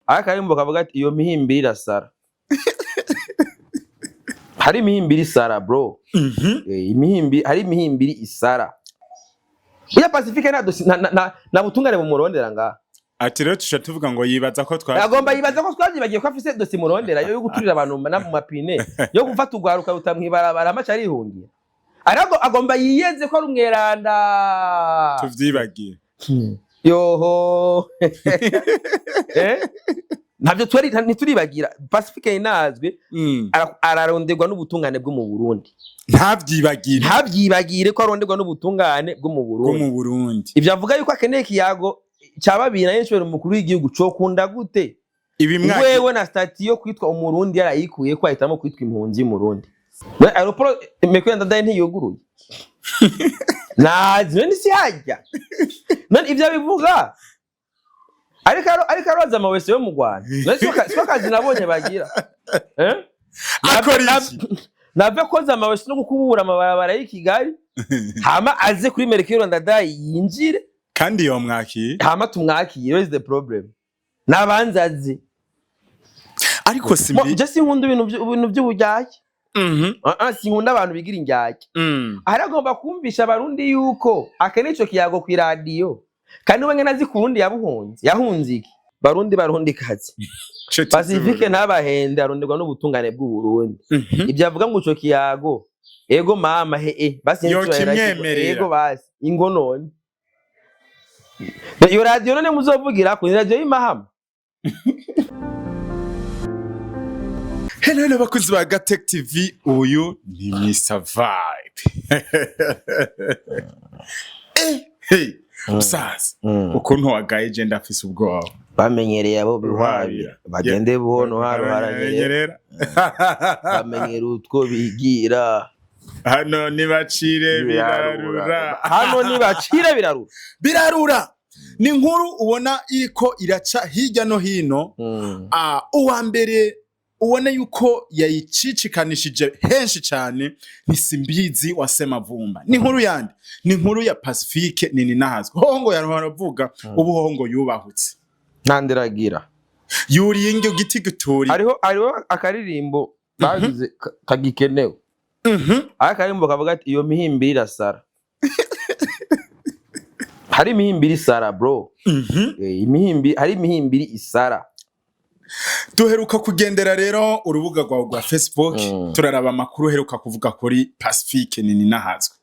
akarimbo kavuga ati iyo mihimbiri irasara. Hari imihimbiri isara bro. Imihimbi hari imihimbiri isara. Uya Pacifique na butungane mu murondera nga. Ati rero tusha tuvuga ngo yibaza ko agomba yibaza ko twazibagiye ko afise dosi murondera yo guturira abantu na mu mapine yo gufata ugwaruka rutamwibarabara amacha arihungiye. Arago agomba yiyeze ko ari umweranda. Tuvyibagiye. Yoho. Ntabyo twari ntituribagira. Pacifique inazwe araronderwa n'ubutungane bwo mu Burundi. Ntavyibagire ko aronderwa n'ubutungane bwo mu Burundi. Ivyo avuga yuko akeneye kiyago cyababira yenshwe umukuru w'igihugu cyo kunda gute. Wewe na stati yo kwitwa umurundi yarayikuye ko ahitamo kwitwa impunzi mu Burundi. Aeroport mekwenda ndadaye ntiyuguruye. Nazwe nisi hajya. None ivyo bivuga ariko aroza amawese yo mu Rwanda. Siko kazi nabonye bagira. Nave koza amawese no gukubura amabarabara y'Ikigali. Hama aze kuri Mercure ndadaye yinjire. Kandi yo mwaki. Hama tumwaki. Where is the problem? Nabanzazi. Ariko simbi. Je sinkunda ibintu by'ubujyake. Sinkunda abantu bigira injyake. Aragomba kumvisha abarundi yuko akeneye ico kiyago ku radio. Kandi ubenye nazi kurundi yahunze iki barundi kazi. Pacifique ntabahende aronderwa n'ubutungane bw'u Burundi. Ibyo avuga ngo ico kiyago ego mama basi ego basi ingo none. Iyo radio none muzovugira ku radio y'imahama. Hello bakunzi ba Gatech TV, uyu ni Mr Vibe. Hey Usaz, ukuntu wagaye je ndafise ubwoba. Bamenyereye abo bihwabira. Bagende buhono haro haranyerera. Bamenyere utwo bigira. Hano nibacire birarura. Birarura. Ni nkuru ubona iko iraca hirya no hino. Uwa mbere ubone yuko yayicicikanishije henshi cyane ni Simbizi wa Semavumba. Ni nkuru yandi, ni nkuru ya Pacifique nini nahazwe. Hongo yaravuga ubu hongo yubahutse. Ntandiragira. Yuriye ingyo giti gutori. Ariho akaririmbo bagize kagikenewe. Akarimbo kavuga ati iyo mihimbiri irasara. Hari imihimbiri isara bro. Hari imihimbiri isara. Duheruka kugendera rero urubuga rwa Facebook turaraba makuru heruka kuvuga kuri Pacifique nini nahazwe.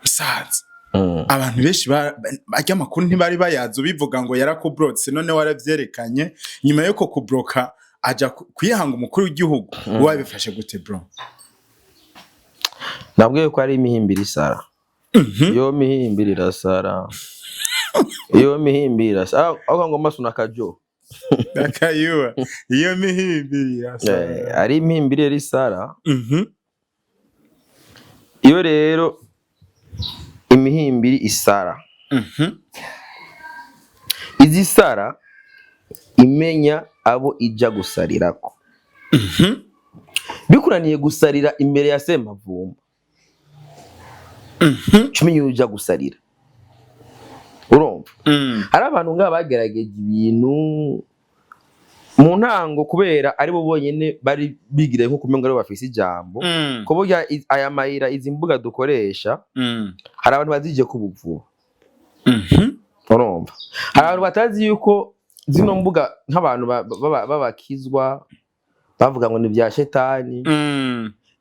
Musaza abantu benshi bajya makuru ntibari bayazo bivuga ngo yarakubrotse none waravyerekanye nyuma yo kubroka aja kwihanga umukuru w'igihugu wabifashe gute bro? Nabwiye ko ari imihimbiri isara. Yo mihimbiri irasara. Yo mihimbiri irasara. Aho ngo masuna kajo. Nakayuwa iyo mihimbiri irasara. Ari imihimbiri irisara. Iyo rero imihimbiri isara. Izi sara imenya abo ija gusarirako. Bikuraniye gusarira imbere ya Semavumba. Cumi yuja gusarira. Urumva? Hari abantu nga bagerageje ibintu mu ntango kubera ari bo bonyene bari bigire nko kumenga ari bafise ijambo. Ko burya aya mayira izi mbuga dukoresha hari abantu bazije kubuvuba. Urumva? Hari abantu batazi yuko zino mbuga nk'abantu babakizwa bavuga ngo ni bya shetani.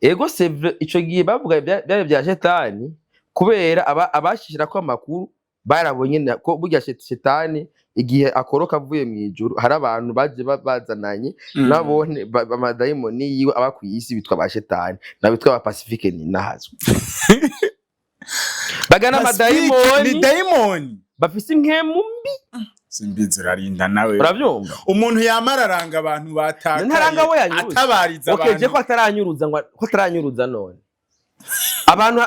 Ego sevre ico giye bavuga bya shetani kubera abashishira ko amakuru barabonye ko burya shetani igihe akoroka avuye mu ijuru hari abantu baje bazananye nabone amadayimoni yiwe abakwiyisi bitwa ba shetani nabitwa ba Pacifique ni nahazwe. Bagana amadayimoni ni daimoni bafise inkemu mbi. Simbizi rarinda nawe. Uravyumva? Umuntu yamararanga abantu bataka. Ntaranga we yanyuruza. Atabariza abantu. Okay, je ko ataranyuruza ngo ko ataranyuruza none. Abantu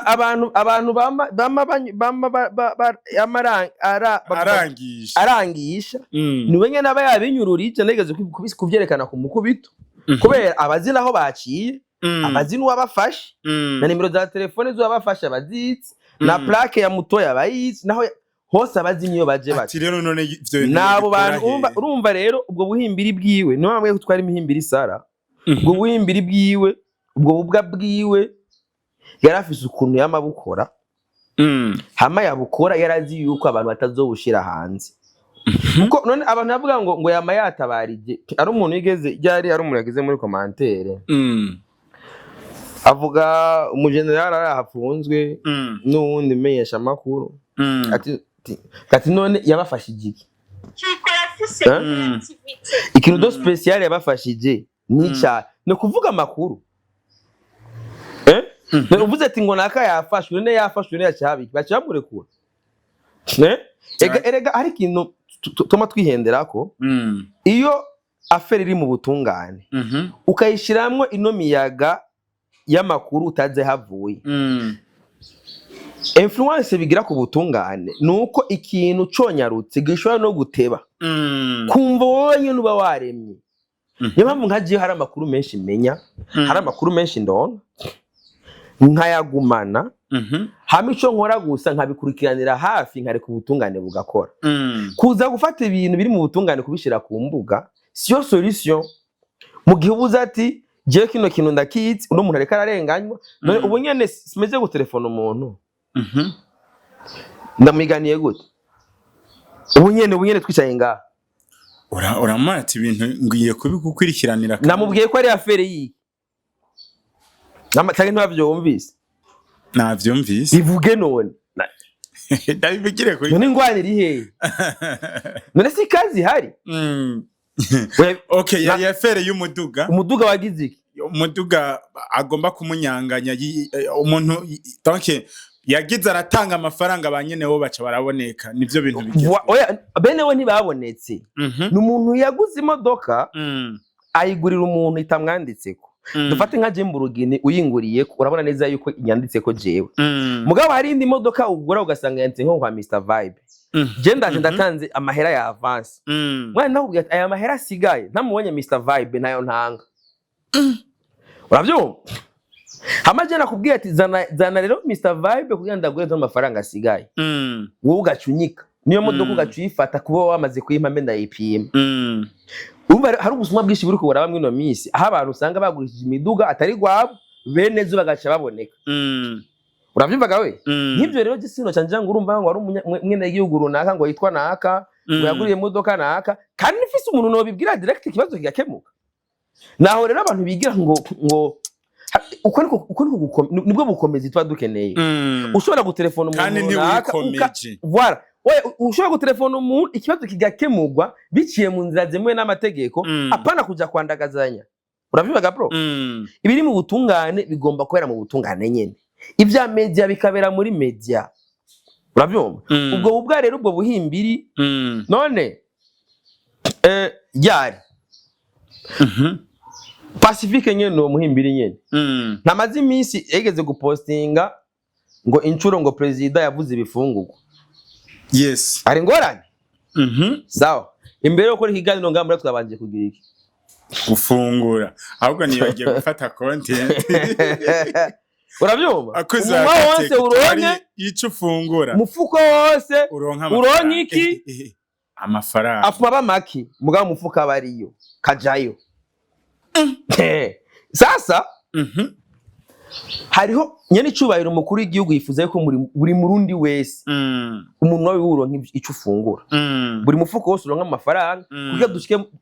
arangisha niwe nyene aba yabinyururije negeze kuvyerekana ku mukubito kubera abazina aho baciye abazina uwabafashe na nimero za telefone zo abafasha abazitsi na plaque ya muto yabayizi naho hose abazi niyo baje ati rero none ivyo nabo bantu urumva rero ubwo buhimbiri bwiwe no bamwe gutwara imihimbiri sara ubwo buhimbiri bwiwe ubwo bubwa bwiwe yarafise ukuntu yamabukora hama yabukora yarazi yuko abantu batazobushira hanze kuko none abantu bavuga ngo yama yatabarije ari umuntu yigeze ryari ari umuntu yagize muri commentaire avuga umugeneral arahafunzwe n'uwundi menyesha makuru ati none yabafashije iki ikintu do special yabafashije nica no kuvuga makuru uvuze ati ngo naka yafashwe none yafashwe yacyabiki bacamurekura erega hari ikintu tuma twihenderako iyo afere iri mu butungane ukayishiramwo ino miyaga y'amakuru utaze havuye influence bigira ku butungane nuko ikintu conyarutse gishobora no guteba kumva wowe nyine uba waremye niyo mpamvu nkagiye hari amakuru menshi menya hari amakuru menshi ndona nkayagumana hama ico nkora gusa nkabikurikiranira hafi nkareka ubutungane bugakora kuza gufata ibintu biri mu butungane kubishira ku mbuga siyo solution mu gihe ubuza ati je kino kintu ndakizi uno muntu areka ararenganywa none ubu nyene simeze gutelefona umuntu ndamiganiye gute ubu nyene twicaye ngaha uramati ibintu ngiye kubikukurikiranira namubwiye ko ari afere yi Namatage ntavyumvise navyumvise bivuge none ndabigire ko none ngwanira ihe none si kazi hari okay ya afere y'umuduga wagize iki umuduga agomba kumunyanganya umuntu donc yagize aratanga amafaranga abanyeneho baca baraboneka nivyo bintu bigize oya benewe ntibabonetse n'umuntu yaguze imodoka ayigurira umuntu itamwanditseko dufate nka Jemburugini uyinguriye urabona neza yuko inyanditseko jewe mugabo hari indi modoka ugura ugasanga yanditse nko kwa Mr Vibe je ndaje ndatanze amahera ya avance mwana nakubwiye aya mahera asigaye ntamubonye Mr Vibe nayo ntanga uravyumva hamaje nakubwiye ati zana rero Mr Vibe kugira ndagure amafaranga asigaye wowe ugacunyika niyo modoka ugacuyifata kuba wamaze kuyimpa mbe ndayipima hari ubusuma bwinshi buri kubara bamwe no misi aho abantu usanga bagurishije imiduga atari gwabo bene zo bagaca baboneka uravyumvaga we nk'ivyo rero gisino canje ngo urumva ngo ari umwene y'igihugu runaka ngo yitwa naka ngo yaguriye imodoka naka kandi nifise umuntu no bibwira direct kibazo kigakemuka naho rero abantu bigira ngo uko nibwo bukomezi twa dukeneye ushobora gutelefona umuntu naka voilà ushobora gutelefona umuntu ikibazo kigakemurwa biciye mu nzira zemewe n'amategeko apana kuja kwandagazanya urabivuga bro ibiri mu butungane bigomba kubera mu butungane nyene ivya media bikabera muri media urabyumva ubwo bubwa rero ubwo buhimbiri none yari Pacifique nyene no muhimbiri nyene namaze iminsi yegeze gupostinga ngo incuro ngo president yavuze ibifungurwa yes ari ngorane sawa imbere yo gukora ikiganiro ngambura twabanje kugira iki gufungura ahubwo nibagiye gufata content urabyumva akoza wose uronke ico ufungura mufuko wose uronka iki amafaranga afuma bamaki mugabo mufuka bariyo kajayo sasa hariho nyene icubahiro umukuru w'igihugu yifuza ko buri murundi wese umuntu wawe uronka ico ufungura buri mufuko wose uronka amafaranga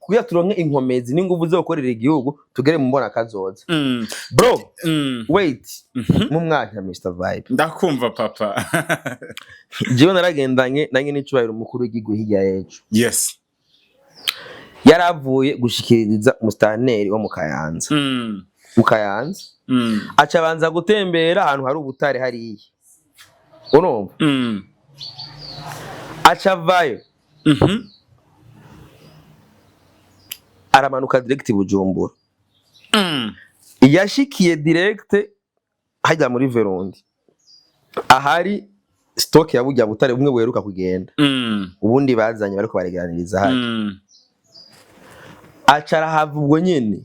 kugira turonke inkomezi n'inguvu zo gukorera igihugu tugere mu mbona kazoza bro wait mu mwaka Mr Vibe ndakumva papa jewe naragendanye na nyene icubahiro umukuru w'igihugu hirya yejo yes yaravuye gushikiriza umustaneri wo mu Kayanza mu Kayanza aca banza gutembera ahantu hari ubutare hariye urumva aca vayo aramanuka direct Bujumbura yashikiye direct hajya muri Verundi ahari stock ya burya butare umwe buheruka kugenda ubundi bazanye bariko baregeraniriza hari acara havubwo nyene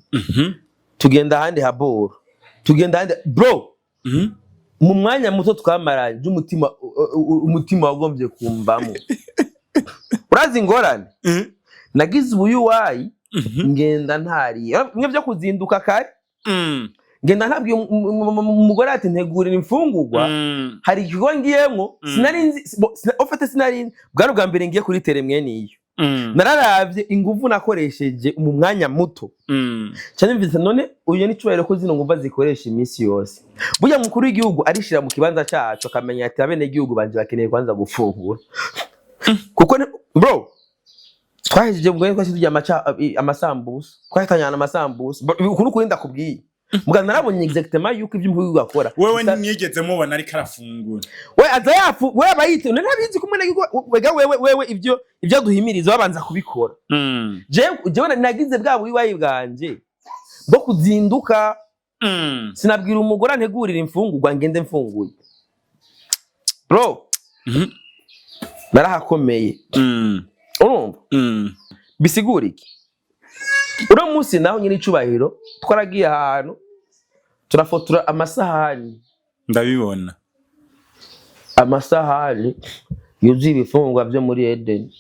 tugenda handi haboro tugenda handi bro mu mwanya muto twamaranye umutima wagombye kumvamo urazi ingorane nagize ubuyuwayi ngenda ntari mwe byo kuzinduka kare ngenda ntabwiye umugore ati ntegurira imfungurwa hari ikigo ngiyemo sinari bwari bwa mbere ngiye kuri tere mwene iyo nararavye inguvu nakoresheje mu mwanya muto cyane mvise none uyu ni cyubahiro ko zino nguva zikoresha iminsi yose burya mukuru w'igihugu arishira mu kibanza cyacu akamenya ati abene igihugu banje bakeneye kwanza gufungura kuko bro twahejeje mugwe twashije amasambusa twahitanyana amasambusa ukuru kurinda kubwiye mugana narabonye exactement yuko ibyo mvuga gakora wewe ntimwigeze mubona ari karafungura we azayafu we bayite ntabizi kumwe wega wewe ibyo duhimiriza babanza kubikora jewe nagize bwa buyiwayi bwanje bwo kuzinduka sinabwira umugore antegurira imfungurwa ngende mfunguye bro narahakomeye urumva bisigura iki uro munsi naho nyine icubahiro twaragiye ahantu turafotora amasahani ndabibona amasahani yuzuye ibifungwa byo muri Eden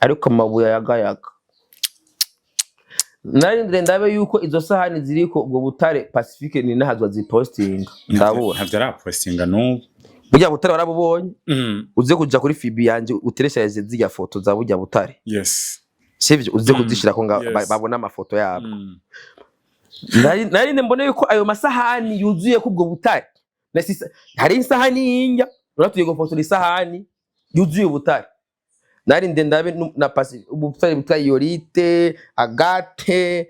ariko amabuye Yaga narindire ndabe yuko izo sahani ziriko ubwo butare Pacifique ni nahazwa zipostinga ndabura ntabyo arapostinga n'ubu burya butare warabubonye uze kuja kuri Fibi yanje uteresheje zirya foto za burya butare yes sivyo uze kuzishira ko babona amafoto yabo narinde mbone yuko ayo masahani yuzuye kubwo butare hari isahani y'injya uratuye gufotora isahani yuzuye ubutare narinde ndabe na pasi ubutare butwaye yorite agate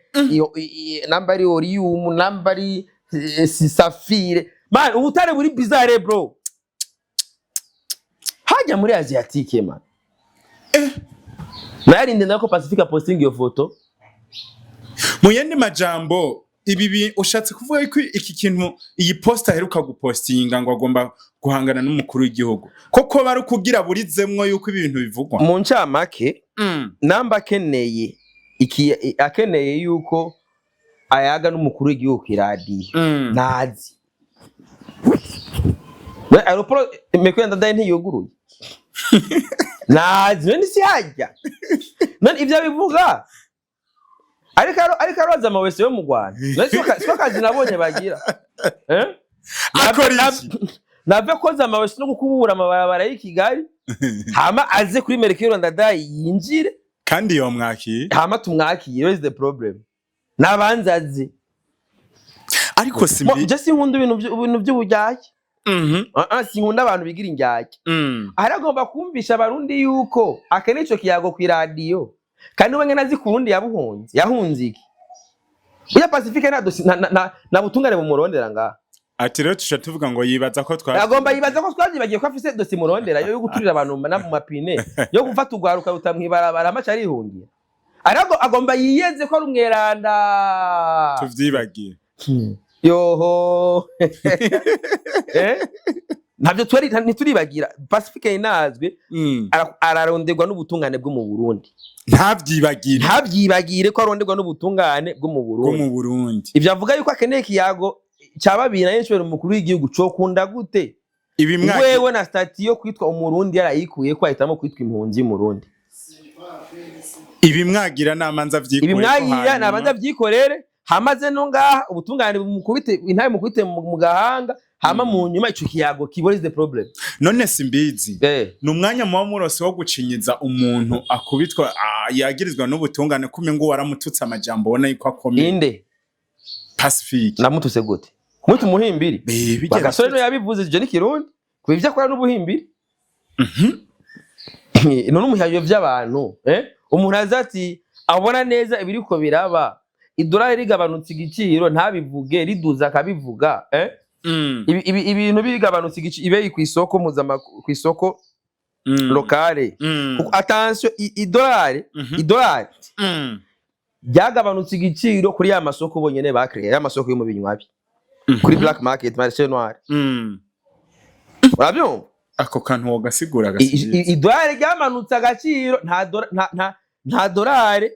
nambari orium nambari safire man ubutare buri bizarre bro hajya muri Asiatique man narinde ndako Pacifique posting yo foto mu yandi majambo ibi ushatse kuvuga ko iki kintu iyi poster heruka gupostinga ngo agomba guhangana n'umukuru w'igihugu koko bari kugira burizemwo yuko ibintu bivugwa mu ncamake namba akeneye akeneye yuko ayaga n'umukuru w'igihugu iradiyo nazi aeroport mekwenda ndai ntiyuguruye nazi none si hajya none ibyo bivuga ariko aroza amawese yo mu Rwanda none siko kazi nabonye bagira nave koza amawese no gukubura amabarabara y'Ikigali hama aze kuri Mercure ndadayi yinjire kandi yo mwaki hama tumwakire where is the problem nabanzazi ariko simbi je sinkunda ibintu by'ubujyake sinkunda abantu bigira injyake aragomba kumvisha abarundi yuko akene ico kiyago ku radio kandi we nazi ku Burundi yahunze iki ya Pacifique na butungane mu murondera ngaha ati rero tusha tuvuga ngo yibaza ko agomba yibaza ko twavyibagiye ko afise dosi murondera yo guturira abantu mu mapine yo gufata ugwaruka rutamwibarabara amacha arihungiye agomba yiyeze ko ari umweranda tuvyibagiye yoho ntabyo ntituribagira Pacifique inazwe araronderwa n'ubutungane bwo mu Burundi ntabyibagire ko aronderwa n'ubutungane bwo mu Burundi ibyo avuga yuko akeneye kiyago cyababira yenshwe umukuru w'igihugu cyo kunda gute wewe na stati yo kwitwa umurundi yarayikuye ko ahitamo kwitwa impunzi mu Burundi ibimwagira namanza vyikorere hamaze no ngaha ubutungane bumukubite intaye mukubite mu gahanga hama mu nyuma ico kiyago kiborize the problem none simbizi numwanya muba murose wo gucinyiza umuntu akubitwa yagirizwa n'ubutungane kume ngo waramututse amajambo ubona yuko akomeye inde Pacifique namutuse gute mutu muhimbiri bagasore no yabivuze je ni kirundi kubivya akora n'ubuhimbiri none umuhayo vy'abantu umuntu azati abona neza ibiriko biraba idolari rigabanutse igiciro ntabivuge riduza akabivuga ibintu bigabanutse igiciro ibe ku isoko ku isoko locale attention idolari byagabanutse igiciro kuri ya masoko bonyene bakreye ya masoko yo mu binywabi kuri black market marché noir urabyo ako kantu wogasigura idolari ryamanutse agaciro nta dolari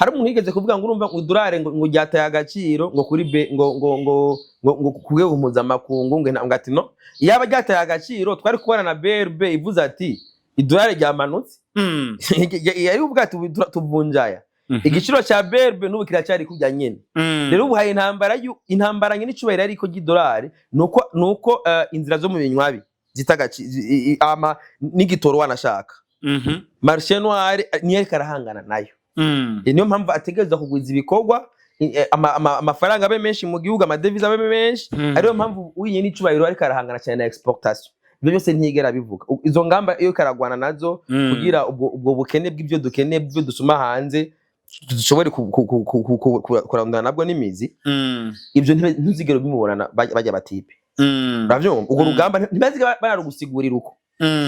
hari umuntu yigeze kuvuga ngo urumva idolari ngo ryataye agaciro ngo kuri ngo kugwego mpuzamakungu ngo ati no yaba ryataye agaciro twari kubona na BRB ivuze ati idolari ryamanutse yari uvuga ati tuvunjaya igiciro cya BRB n'ubu kiracyari kujya nyene rero ubu hari intambara nyine icubahiro ariko ry'idolari nuko inzira zo mu binywabi zitagaci n'igitoro wanashaka marché noir niyo karahangana nayo niyo mpamvu ategereza kugwiza ibikorwa amafaranga abe menshi mu gihugu amadevize abe menshi ariyo mpamvu uyiye n'icubahiro ariko arahangana cyane na exportation ibyo byose ntigera bivuga izo ngamba iyo karagwana nazo kugira ubwo bukene bw'ibyo dukeneye byo dusuma hanze dushobore kurandana nabwo n'imizi ibyo ntuzigero bimubonana bajya batipe uravyumva ubwo rugamba ntibaziga bararugusigurira uko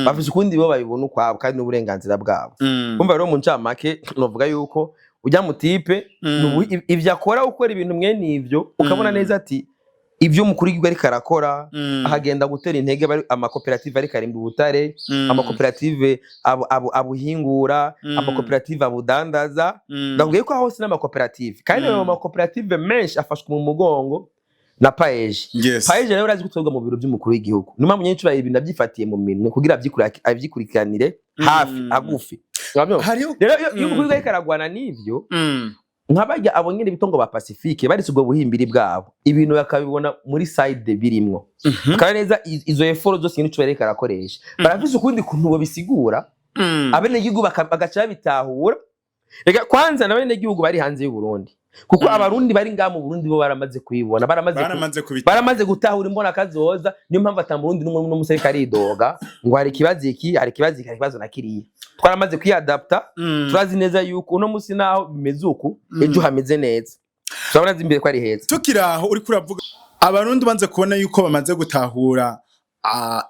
bafise ukundi bo babibona ukwabo kandi n'uburenganzira bwabo kumva rero mu ncamake novuga yuko ujya mu tipe ivyo akora ukora ibintu mwene ivyo ukabona neza ati ivyo mukuru w'igihugu ariko arakora ahagenda gutera intege amakoperative ariko arimba ubutare amakoperative abuhingura amakoperative abudandaza ndakubwiye ko hose n'amakoperative kandi ayo makoperative menshi afashwe mu mugongo na paeje rero urazi gutwarwa mu biro by'umukuru w'igihugu numa munye ncubahiro ibintu abyifatiye mu minwe kugira avyikurikiranire hafi agufi rero iyo umukuru w'igihugu aragwana n'ivyo nk'abajya abo nyine bitongo ba Pacifique baritse ubwo buhimbiri bwabo ibintu bakabibona muri side birimwo kandi neza izo effort zose nyine icubahiro ariko arakoresha barafise ukundi kuntu bo bisigura abene gihugu bagaca bitahura rega kwanza nabene gihugu bari hanze y'u Burundi kuko abarundi bari ngamu Burundi bo baramaze kwibona baramaze gutahura imbona kazoza niyo mpamvu atamurundi n'umwe n'umusirika aridoga ngo hari kibazo nakiriye twaramaze kwiadapta turazi neza yuko uno musi naho bimeze uku ejo hameze neza turabona zimbere ko ari heza tukiraho uri kuravuga abarundi banze kubona yuko bamaze gutahura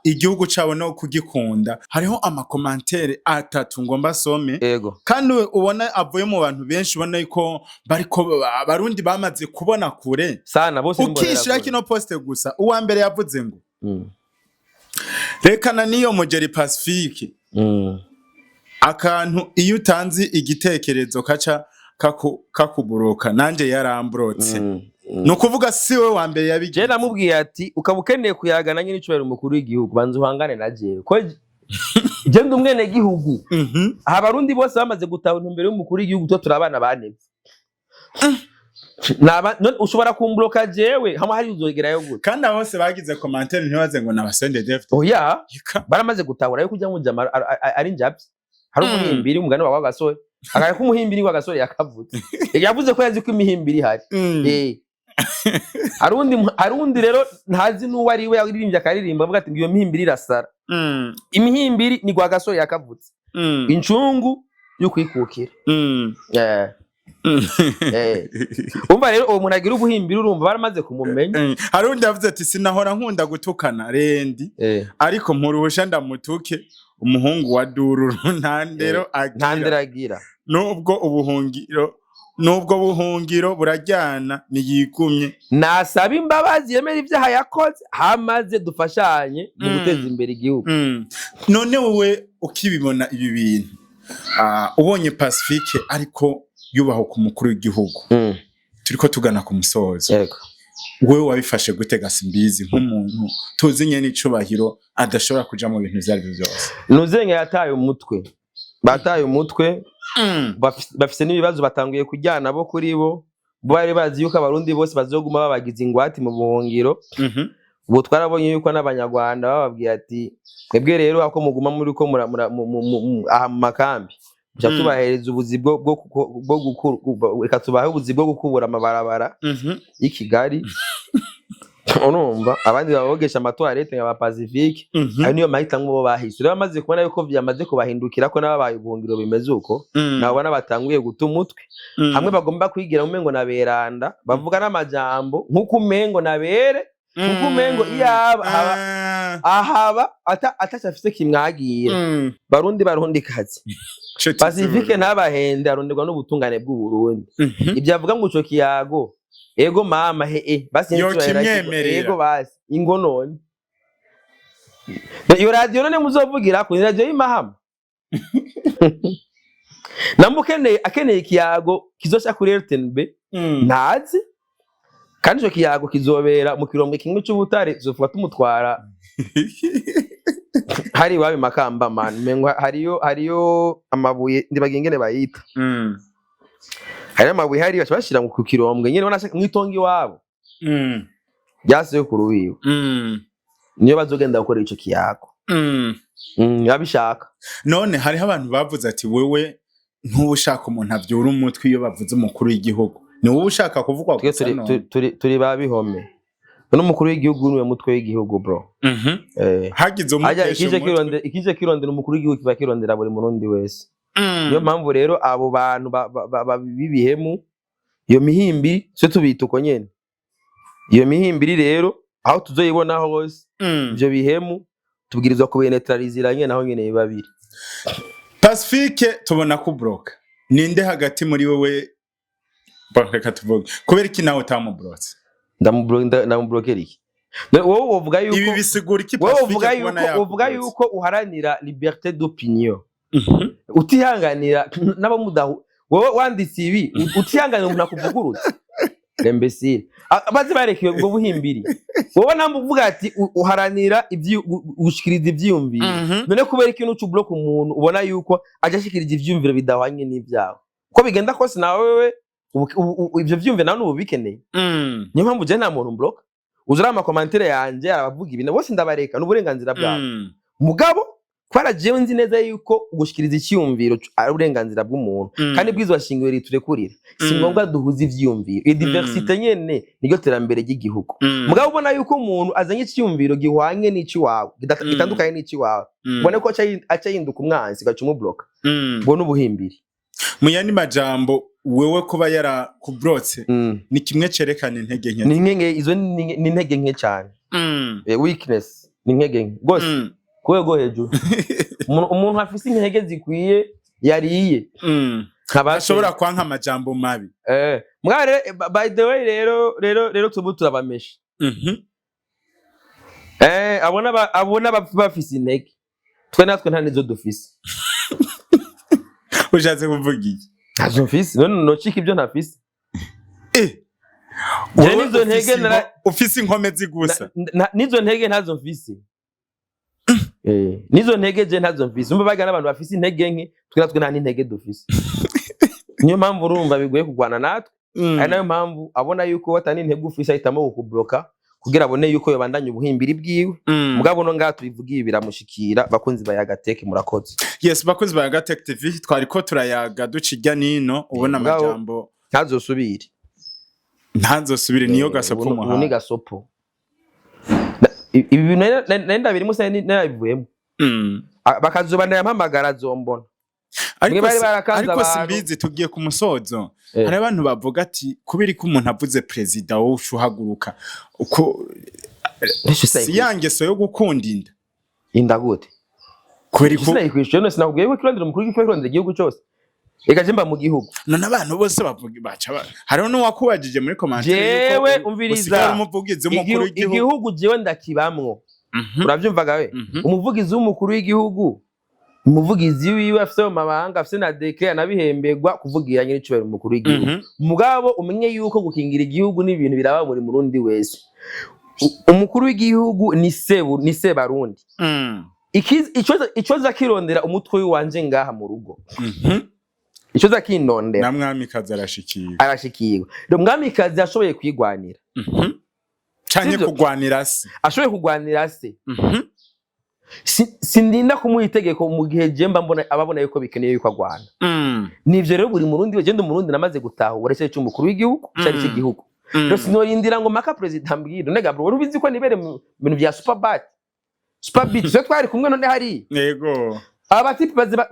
igihugu cabo no kugikunda hariho amakomantere atatu ngomba some kandi ubona avuye mu bantu benshi ubona yuko bariko abarundi bamaze kubona kure sana bose ukishira kino poste gusa uwa mbere yavuze ngo rekana niyo mugeri Pacifique akantu iyo utanzi igitekerezo kaca kakuburoka nanje yarambrotse nukuvuga siwe wa mbere yabije je namubwiye ati ukabukeneye kuyagana nyine icubahiro umukuru w'igihugu banze uhangane na jewe ko je ndi umwene gihugu abarundi bose bamaze gutaha intumbero y'umukuru w'igihugu to turabana banevye ushobora kumbloka jewe hamwe hari uzogerayo gute kandi bose bagize commentaire ntibaze ngo nabasende deft oya baramaze gutahura yo kujya mujama ari njabye hari umuhimbiri umugani wawe gasore akaya ko umuhimbiri wa gasore yakavutse yavuze ko yazi ko imihimbiri hari harundi rero ntazi n'uwo ari we yaririmbye akaririmba avuga ati ngo iyo mihimbiri irasara imihimbiri ni gwa gasore yakavutse incungu yo kwikukira umva rero uwo muntu agira ubuhimbiri urumva baramaze kumumenya harundi yavuze ati sinahora nkunda gutukana rendi ariko mpuruhusha ndamutuke umuhungu wa dururu ntandero agira nubwo buhungiro burajyana niyigumye nasaba imbabazi yemera ibyaha yakoze hamaze dufashanye mu guteza imbere igihugu none wowe ukibibona ibi bintu ubonye Pacifique ariko yubaho ku mukuru w'igihugu turiko tugana ku musozo yego wewe wabifashe gutega simbizi nk'umuntu tuzinye n'icubahiro adashobora kuja mu bintu vyari byose nuzenge yataye umutwe bataye umutwe bafise n'ibibazo batanguye kujyana bo kuri bo bari bazi yuko abarundi bose bazoguma babagize ingwati mu buhungiro ubu twarabonye yuko n'abanyarwanda bababwiye ati mwebwe rero ako muguma muri ko aha mu makambi tubahereza ubuzi bwo ikatubaho ubuzi bwo gukubura amabarabara y'ikigali urumva abandi babogesha amatoilette nka ba Pacifique ari niyo mahitamo bo bahise rero bamaze kubona yuko vyamaze kubahindukira ko n'ababaye ubuhungiro bimeze uko nabo bana batanguye guta umutwe hamwe bagomba kwigira umengo na beranda bavuga n'amajambo nk'uko umengo nabere nk'uko umengo iyaba ahaba atashafise kimwagiye barundi kazi Pacifique ntabahende aronderwa n'ubutungane bw'u Burundi ibyo avuga ngo uco kiyago ego mama basi ego basi ingo none iyo radio none muzovugira ku radio y'imahama akeneye ikiyago kizosha kuri RTNB ntazi kandi ico kiyago kizobera mu kirombwe kimwe c'ubutare tuzofuka tumutwara hari wabi Makamba man mengo hariyo amabuye ndibagengene bayita hari amabuye hari bashira mu kirombwe nyene bona mwitongi wabo byase ku ruwiwe niyo bazogenda gukora ico kiyago yabishaka none hariho abantu bavuze ati wewe ntubushaka umuntu avyura umutwe iyo bavuze umukuru w'igihugu ni wowe ushaka kuvugwa gusa none turi babihome no mukuru w'igihugu niwe mutwe w'igihugu bro hagize umutesha ikije kirondera umukuru w'igihugu kiba kirondera buri murundi wese niyo mpamvu rero abo bantu bibihemu iyo mihimbiri cyo tubita uko nyene iyo mihimbiri rero aho tuzoyibona hose ivyo bihemu tubwirizwa kubenetralizira nyene naho nyene babiri Pacifique tubona ku block ninde hagati muri wewe bareka tuvuge kubera iki nawe utamubrotse ndamubrokera iki wowe uvuga yuko ibi bisigura iki Pacifique uvuga yuko uharanira liberté d'opinion utihanganira n'abamudahu wowe wanditse ibi utihanganira umuntu akuvugurutse l'imbécile abazi barekiwe ubwo buhimbiri wowe namuvuga ati uharanira ushikiriza ivyumviro none kubera ikintu cyo block umuntu ubona yuko aje ashikiriza ivyumviro bidahwanye n'ivyawe ko bigenda kose nawe ivyo vyumve nawe nubikeneye niyo mpamvu je nta muntu block uzura ama commentaire yanje arabavuga ibintu bose ndabareka n'uburenganzira bwabo mugabo twarajewe nzi neza yuko ugushikiriza icyumviro ari uburenganzira bw'umuntu kandi bwizwa shingiro riturekurira si ngombwa duhuza ivyumviro diversité nyene niyo terambere ry'igihugu mugabo ubona yuko umuntu azanye icyumviro gihwanye n'ici wawe gitandukanye n'ici wawe ubone ko aca yinduka umwanzi gaca umublock bo n'ubuhimbiri mu yandi majambo wewe kuba yara kubrotse ni kimwe cerekana intege nke ni izo ni intege nke cyane weakness ni intege nke gose kwego hejuru umuntu afise intege zikwiye yariye ashobora kwanka amajambo mabi mware by the way rero tubu turabamesha abona bafise intege twe natwe nta nizo dufise ushatse kuvuga iki ntazo mfise none nocika ibyo ntafise nizo ntege ufise inkomezi gusa nizo ntege ntazo mfise nizo ntege je ntazo mfise umva bagana abantu bafise intege nke twe nta n'intege dufise niyo mpamvu urumva bigoye kugwana natwe ari nayo mpamvu abona yuko watani intege ufise ahitamo kukubloka kugira abone yuko yobandanya ubuhimbiri bwiwe mugabo no ngaha tubivugiye biramushikira bakunzi ba Yaga Tech murakoze yes bakunzi ba Yaga Tech TV twariko turayaga ducijya nino ubona amajambo ntazosubire niyo gasopo umuha ni gasopo ibi bintu nenda biri musa nabivuyemo bakazobanda yampamagara zombona ariko simbizi tugiye ku musozo hari abantu bavuga ati kubiri ko umuntu avuze president wowe ushuhaguruka uko siyangeso yo gukunda inda gute kubiri ko sinayikwishyura sinakubwiye ko kirondera umukuru w'igihugu kirondera igihugu cyose eka jemba mu gihugu none abantu bose bavuga baca hariho n'uwakubajije muri commentaire jewe umviriza umuvugizi w'umukuru w'igihugu igihugu jewe ndakibamwo uravyumvaga we umuvugizi w'umukuru w'igihugu umuvugizi wiwe afise mu mabanga afise na deke anabihembegwa kuvugira nyine cyo umukuru w'igihugu mugabo umenye yuko gukingira igihugu n'ibintu biraba muri murundi wese umukuru w'igihugu ni se barundi icoza kirondera umutwe wanje ngaha mu rugo icoza kinondera na mwamikazi arashikirwa rero mwamikazi ashoboye kwigwanira cyane kugwanira se ashoboye kugwanira se sindinda kumuha itegeko mu gihe jemba mbona ababona yuko bikeneye yuko agwana nivyo rero buri murundi we genda umurundi namaze gutahura cyo cy'umukuru w'igihugu cyari cy'igihugu rero sinorindira ngo maka president ambwira nega bro urubizi ko nibere mu bintu bya superbat so twari kumwe none hari yego abatipi baziba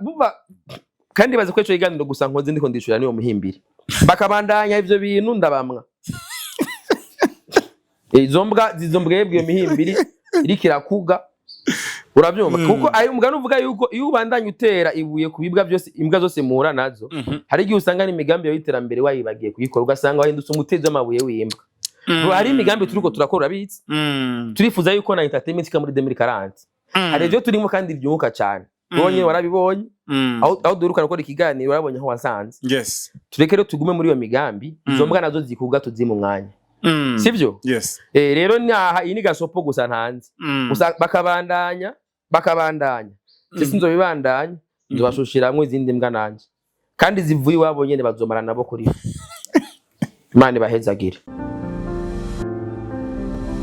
kandi bazi ko ico iganiro gusa nkoze ndiko ndishura niyo muhimbiri bakabandanya ivyo bintu ndabamwa zizombwebwe mihimbiri irikirakuga urabyumva kuko ari umugani uvuga yuko iyo ubandanya utera ibuye kubibwa byose imbwa zose muhura nazo hari igihe usanga n'imigambi yo iterambere wayibagiye kuyikora ugasanga wahindutse umutezi w'amabuye w'imbwa hari imigambi turiko turakora bitse turifuza yuko na entertainment ka muri 2040 hari byo turimo kandi byunguka cyane bonye warabibonye aho durukana ko ikiganiro warabonye aho wasanze yes tureke rero tugume muri iyo migambi izo mbwa nazo zikuga tuzi mu mwanya sivyo yes rero naha ini gasopo gusa ntanze gusa bakabandanya sinzo bibandanya nzobashushiramwe izindi mbwa nanje kandi zivuye wabonye ne bazomara nabo kuri Imana bahezagire.